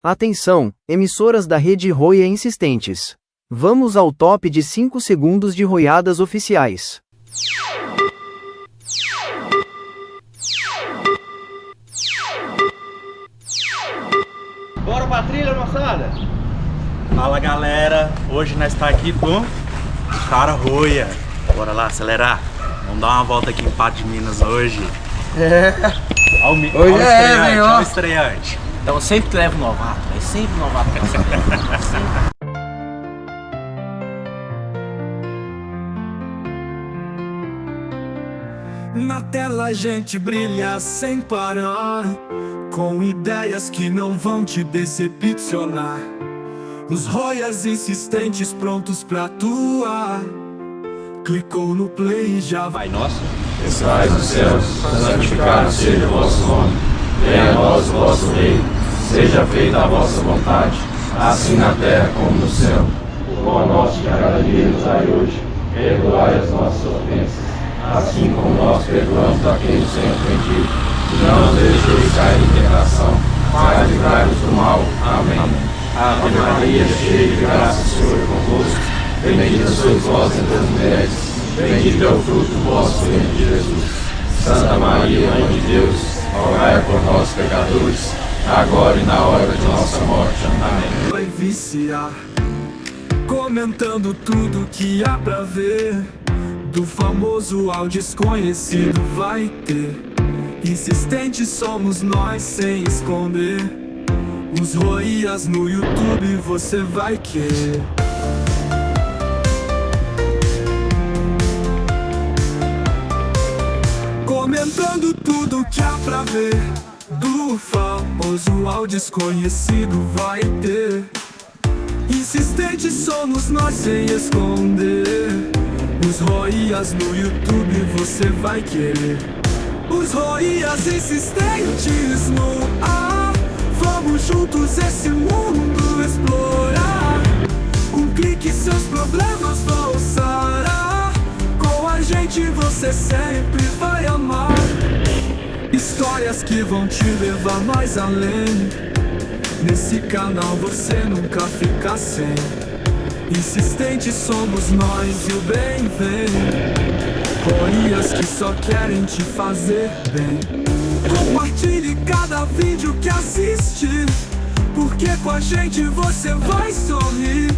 Atenção, emissoras da rede Roia insistentes. Vamos ao top de 5 segundos de roiadas oficiais. Bora pra trilha, moçada! Fala galera, hoje nós tá aqui com o cara Roia. Bora lá acelerar. Vamos dar uma volta aqui em Patos de Minas hoje. Hoje Olha o estreante. Então eu sempre levo novato, é sempre novato. Na tela a gente brilha sem parar, com ideias que não vão te decepcionar. Os roias insistentes prontos pra atuar. Clicou no play e já vai. Pai nosso, que estais nos céus, santificado seja o vosso nome. Venha a nós o vosso reino, seja feita a vossa vontade, assim na terra como no céu. O pão nosso de cada dia nos dai hoje, perdoai as nossas ofensas, assim como nós perdoamos a quem nos tem ofendido. Não nos deixeis cair em tentação, mas livrai-nos do mal. Amém. Ave Maria, cheia de graça, o Senhor é convosco. Bendita sois vós entre as mulheres, bendito é o fruto do vosso ventre, Jesus. Santa Maria, Mãe de Deus, rogai por nós pecadores, agora e na hora de nossa morte. Amém. Vai viciar, comentando tudo que há pra ver. Do famoso ao desconhecido vai ter. Insistentes somos nós sem esconder. Os roias no YouTube você vai querer. Comentando tudo que há pra ver. Do famoso ao desconhecido vai ter. Insistentes somos nós sem esconder. Os roias no YouTube você vai querer. Os roias insistentes no ar. Vamos juntos esse mundo explorar. Um clique seus problemas vão sarar. Com a gente você sempre vai amar. Histórias que vão te levar mais além. Nesse canal você nunca fica sem. Insistentes somos nós e o bem vem. Roias que só querem te fazer bem. Compartilhe cada vídeo que assiste, porque com a gente você vai sorrir.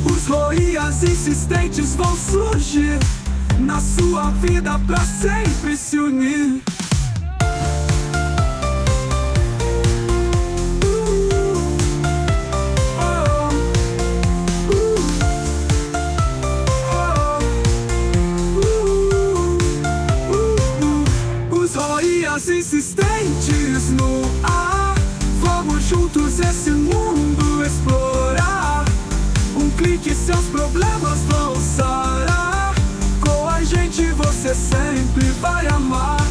Os roias insistentes vão surgir na sua vida pra sempre se unir. Insistentes no ar. Vamos juntos esse mundo explorar. Um clique seus problemas vão sarar. Com a gente você sempre vai amar.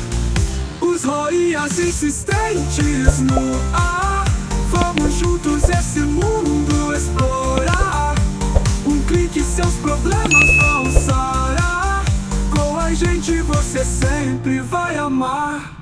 Os roias insistentes no ar. Vamos juntos esse mundo explorar. Um clique seus problemas vão sarar. Com a gente você sempre vai amar.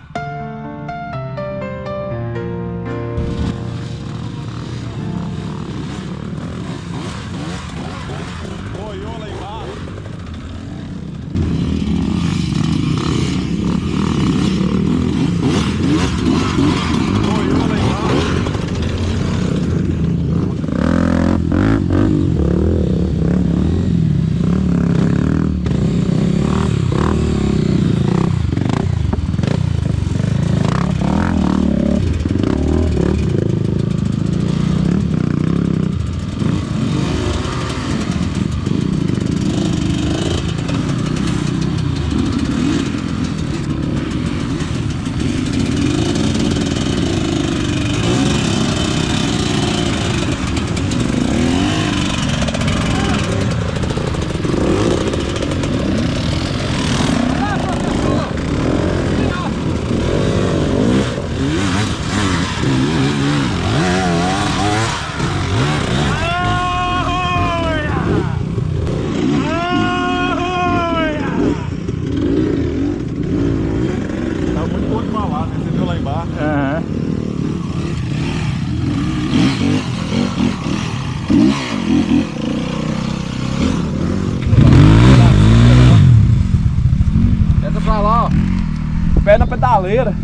pedaleira.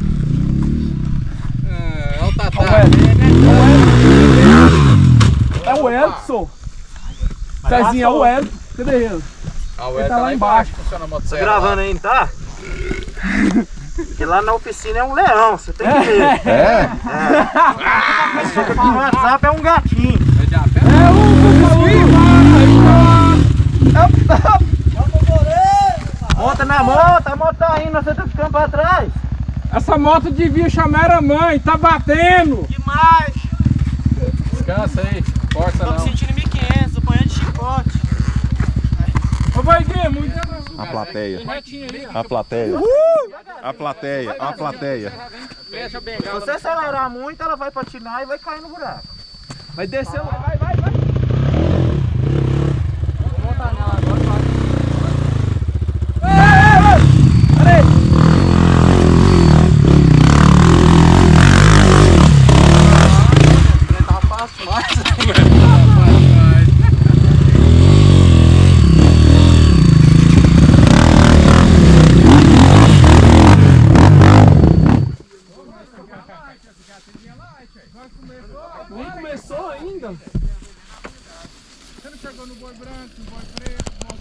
É o Tatá. É o Edson. Cezinho, é o Edson. Cadê ele? Ele tá lá embaixo. Funciona a Tá motosserra. gravando aí, não tá? Porque lá na oficina é um leão, você tem que ver. Mas só que aqui no WhatsApp é um gatinho. É o Monta na moto, a moto tá indo, você tá ficando pra trás. Essa moto devia chamar a mãe, tá batendo. Demais! Descansa aí, força não. sentindo 1.500, apanhando de chicote. Ô, vai ver, muito. A plateia. Retinho ali, ó. A plateia. A plateia. A plateia. Fecha bem, Se você acelerar muito, ela vai patinar e vai cair no buraco. Vai descer lá, vai. Nem começou ainda. Você não chegou no boi branco, no boi preto, no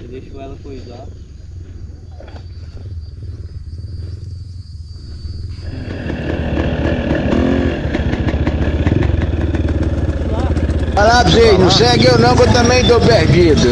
Deixou ela coisar. Falar pra vocês, não segue eu não, que eu também tô perdido.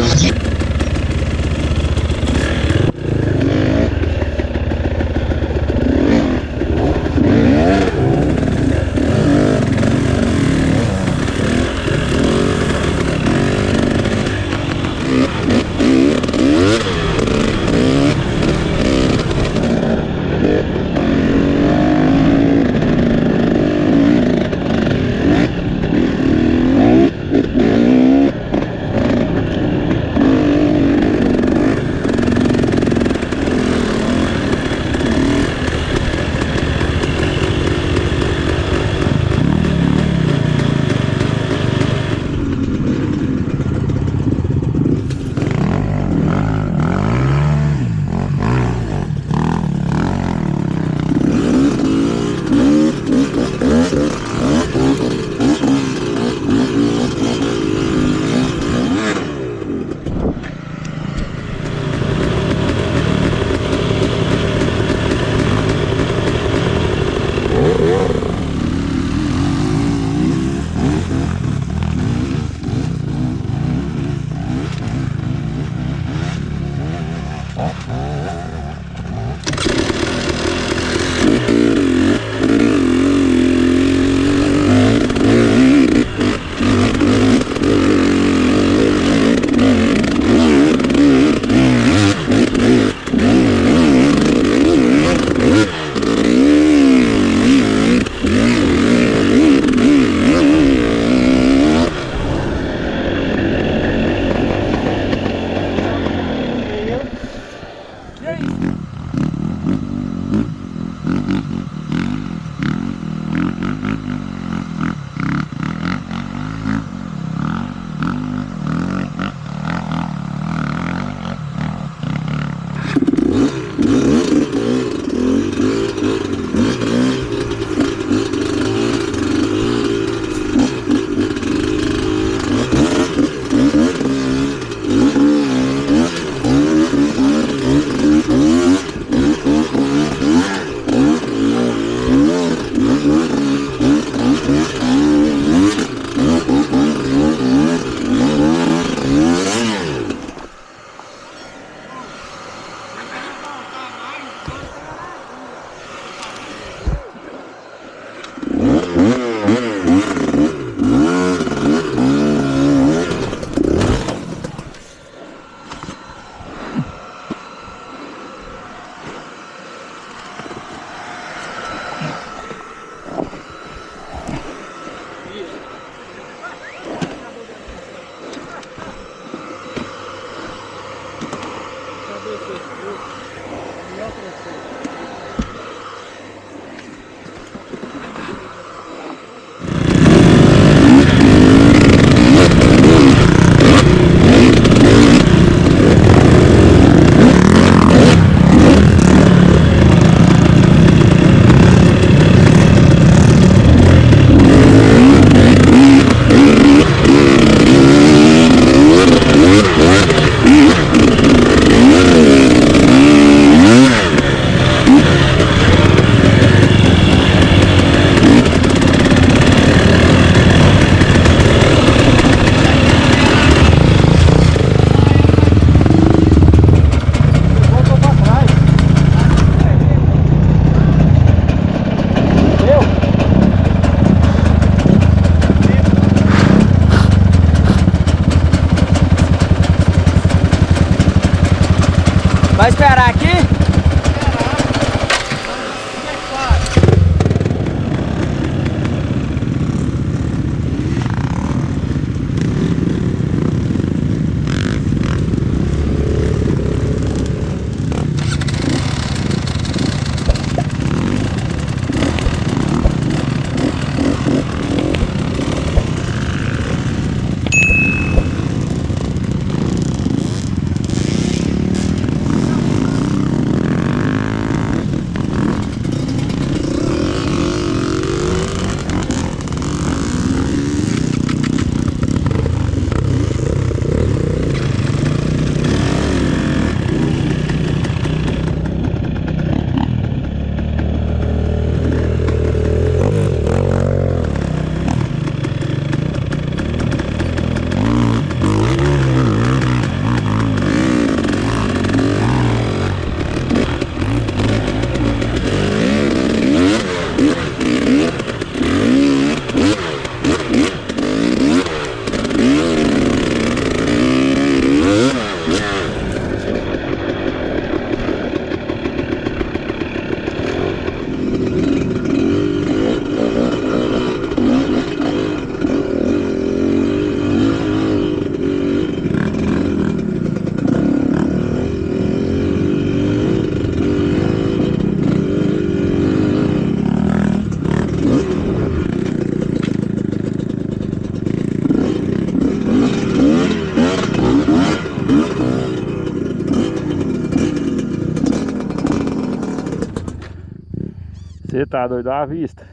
Você tá doido? Olha a vista.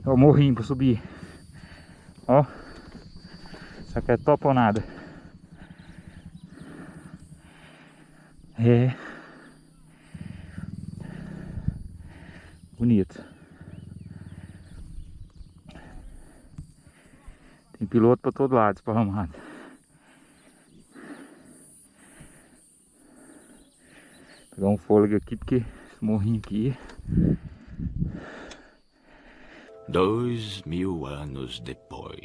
É o morrinho pra subir. Ó. Isso aqui é top ou nada. É. Bonito. Tem piloto pra todo lado, esparramado. Vou pegar um fôlego aqui, porque esse morrinho aqui. 2000 anos depois.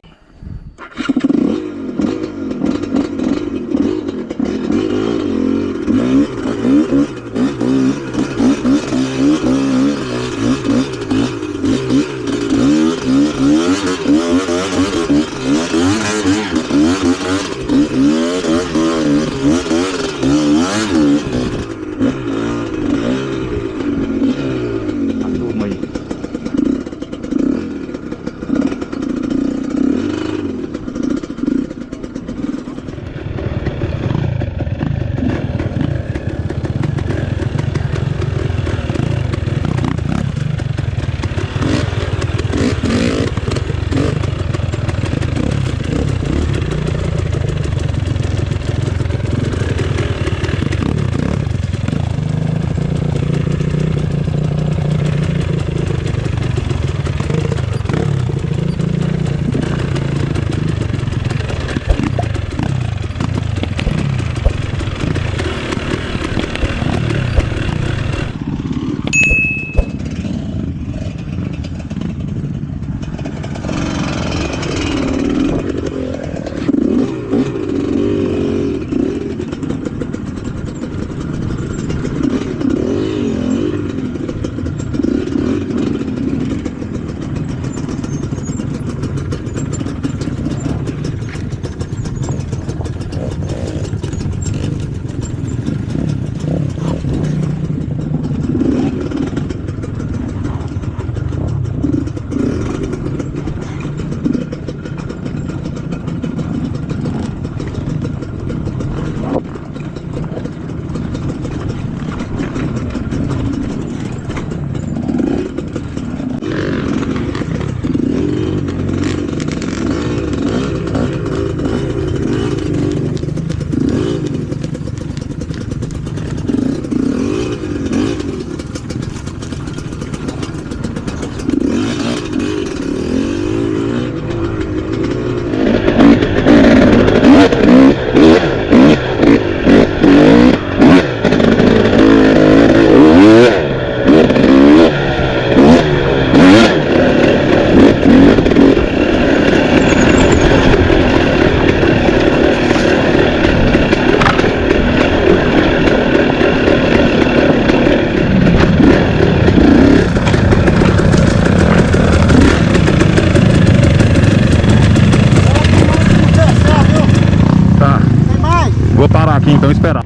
Vou parar aqui então e esperar.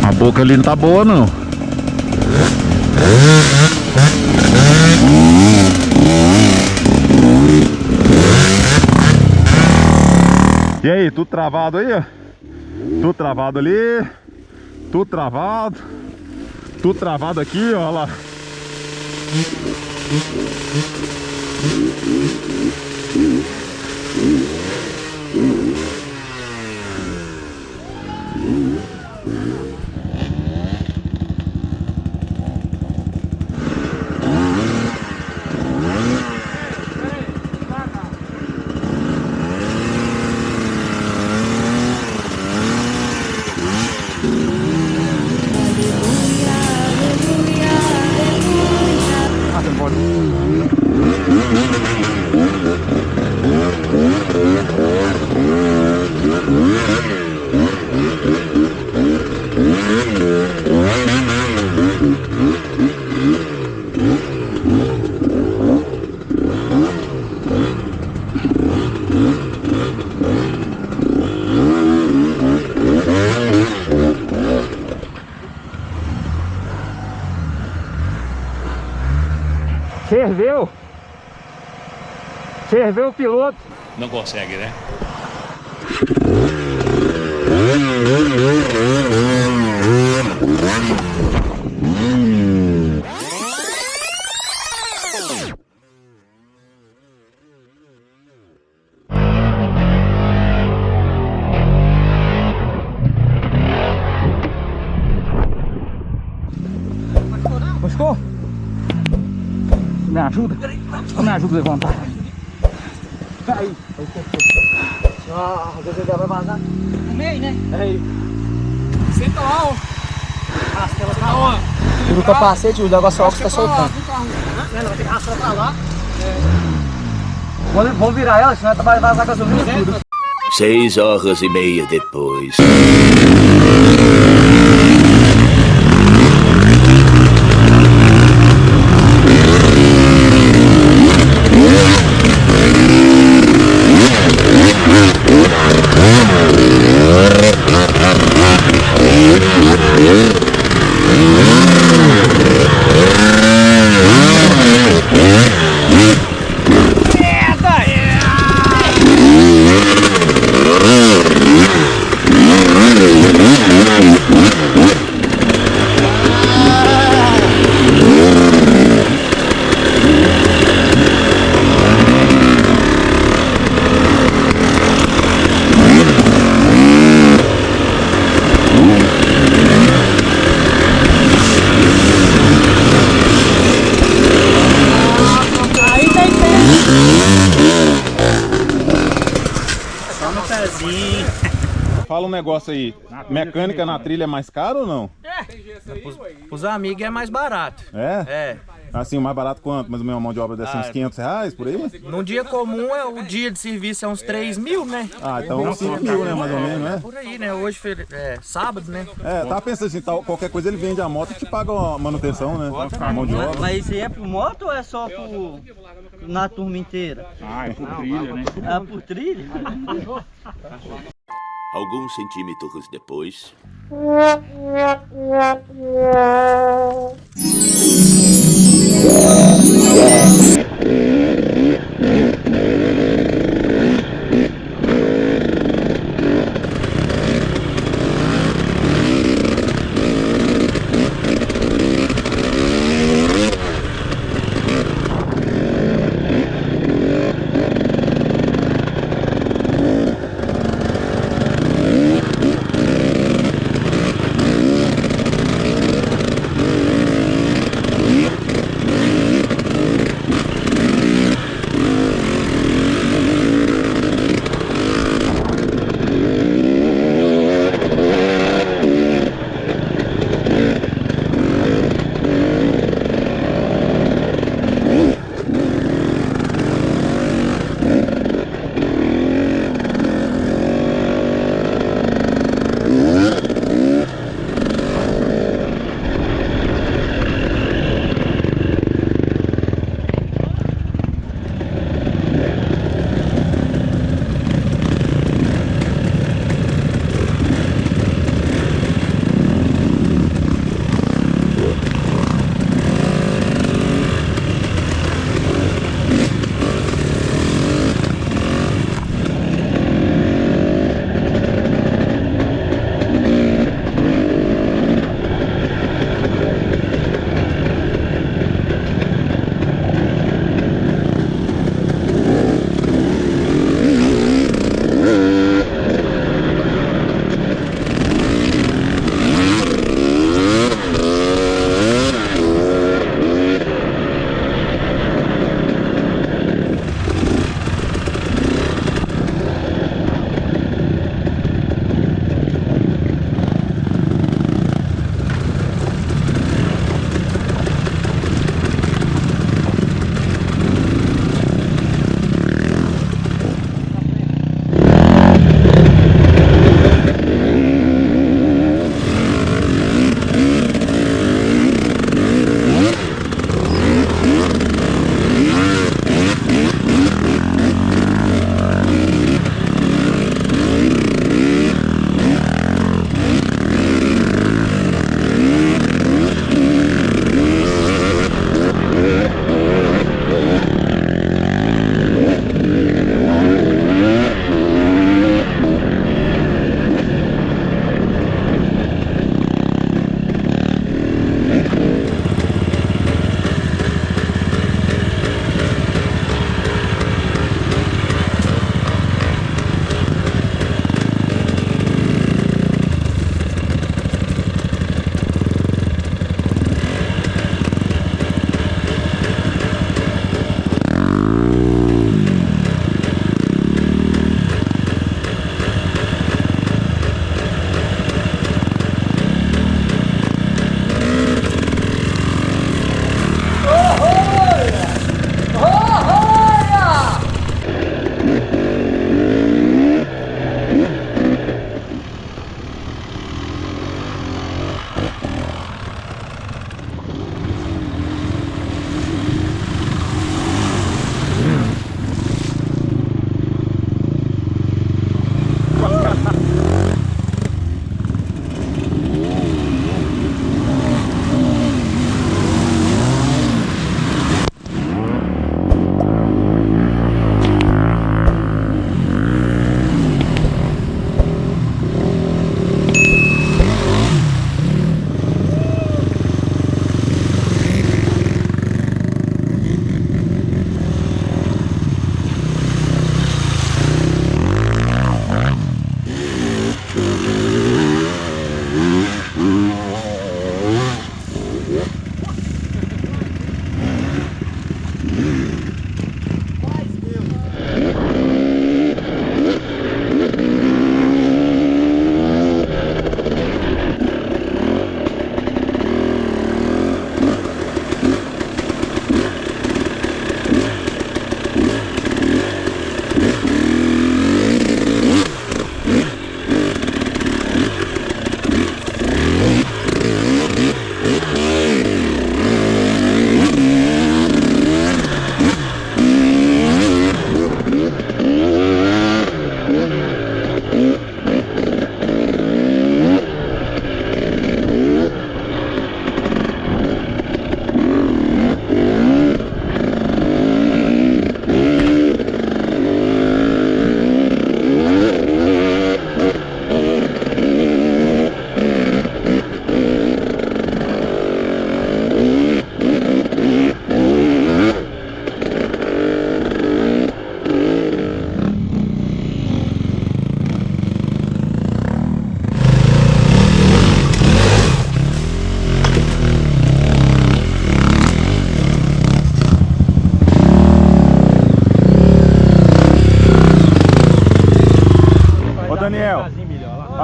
A boca ali não tá boa não. E aí, tudo travado aí, ó? Tudo travado ali. Tudo travado. Tudo travado aqui, ó lá. Pode. Ferveu. Ferveu o piloto. Não consegue, né? Buscou? Me ajuda? Me ajuda a levantar. Aí. Ah, o DVD vai vazar. No meio, né? É aí. Senta lá, ó. Arrasta pra lá. Tira o capacete, o negócio óculos tá soltando. Ela vai ter que arrastar pra lá. Vamos virar ela, senão ela vai vazar gasolina e tudo. 6h30 depois. Fala um negócio aí. Mecânica na trilha é mais caro ou não? Os amigos é mais barato. É? É. Assim, o mais barato quanto? Mais ou menos uma mão de obra dessa, uns R$500 por aí? Num dia comum, o dia de serviço é uns 3 mil, né? Ah, então uns 5 mil, né? Mais ou menos, né? Por aí, né? Hoje é sábado, né? É, tava pensando assim, qualquer coisa ele vende a moto e te paga a manutenção, né? A mão de obra. Mas isso aí é por moto ou é só na turma inteira? Ah, é por trilha, né? É por trilha? Alguns centímetros depois.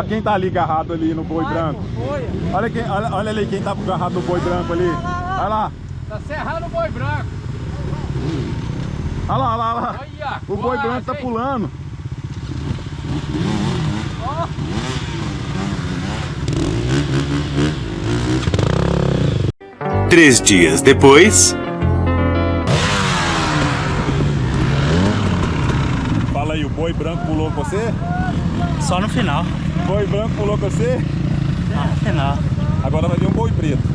Olha quem tá ali agarrado ali no boi branco. Olha ali quem tá agarrado no boi branco ali. Olha lá. Tá serrando o boi branco. Olha lá, olha lá, olha lá. Olha, O boi branco tá pulando. Ó. 3 dias depois. Fala aí, o boi branco pulou com você? Só no final. O boi branco pulou com você? Só no final. Agora vai vir um boi preto.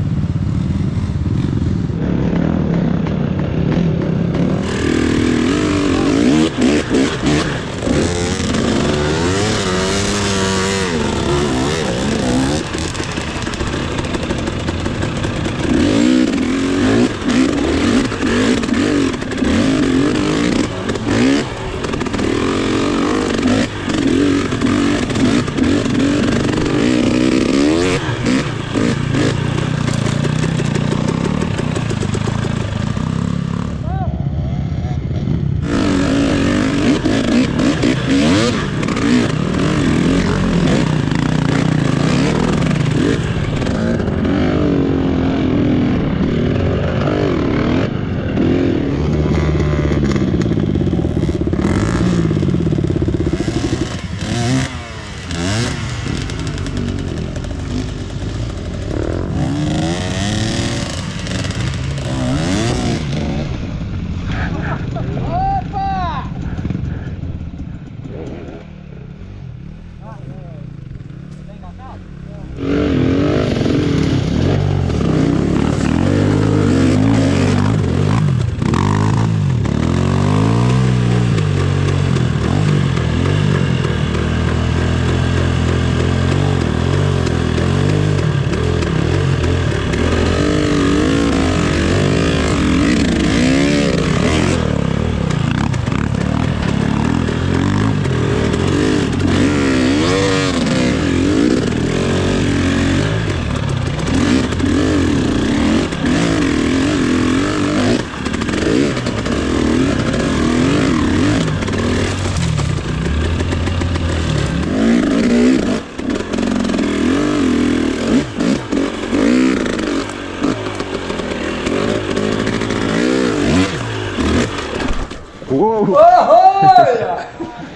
Olha!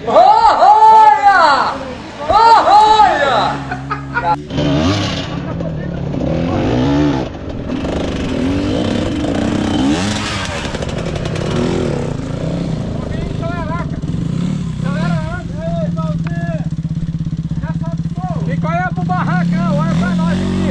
Olha! Olha! Quem corre pro barracão, olha pra nós aqui.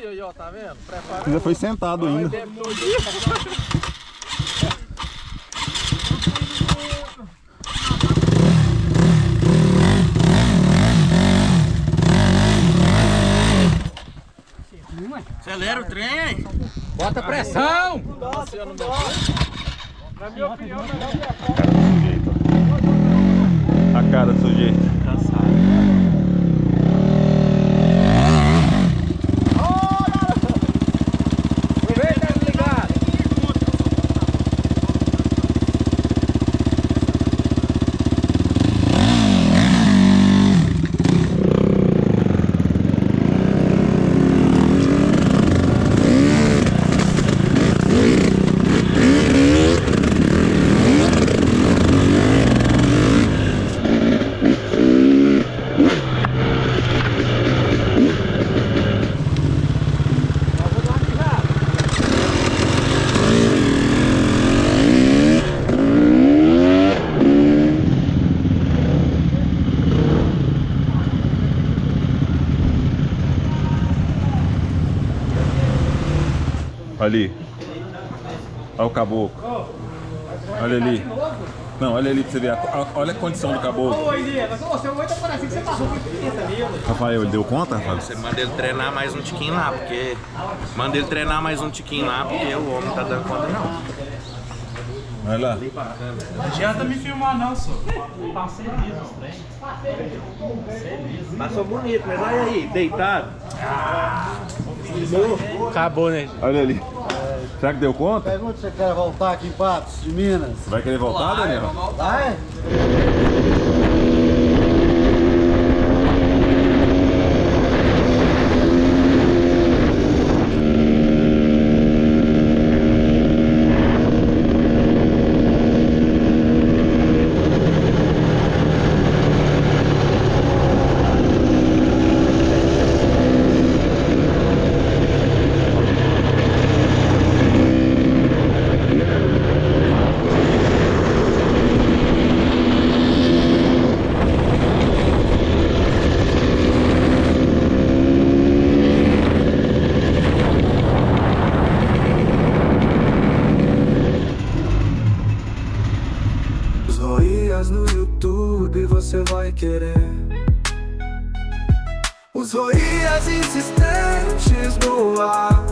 Aí, ó, tá vendo? Prepara. Já foi sentado ainda. Acelera o trem aí. Bota pressão! Na minha opinião, melhor que A cara do sujeito. cansado. Ali. Olha o caboclo. Olha ali. Não, olha ali pra você ver. Olha a condição do caboclo. Rafael, ele deu conta, Rafael? Você manda ele treinar mais um tiquinho lá, porque... Manda ele treinar mais um tiquinho lá, porque o homem não tá dando conta, não. Vai lá. Não adianta me filmar não, só. Passou bonito, mas olha aí, deitado. Acabou, né? Olha ali. Será que deu conta? Pergunta se você quer voltar aqui em Patos, de Minas. Vai querer voltar, Daniel? Vai? Os Roias no YouTube você vai querer. Os Roias insistentes no ar.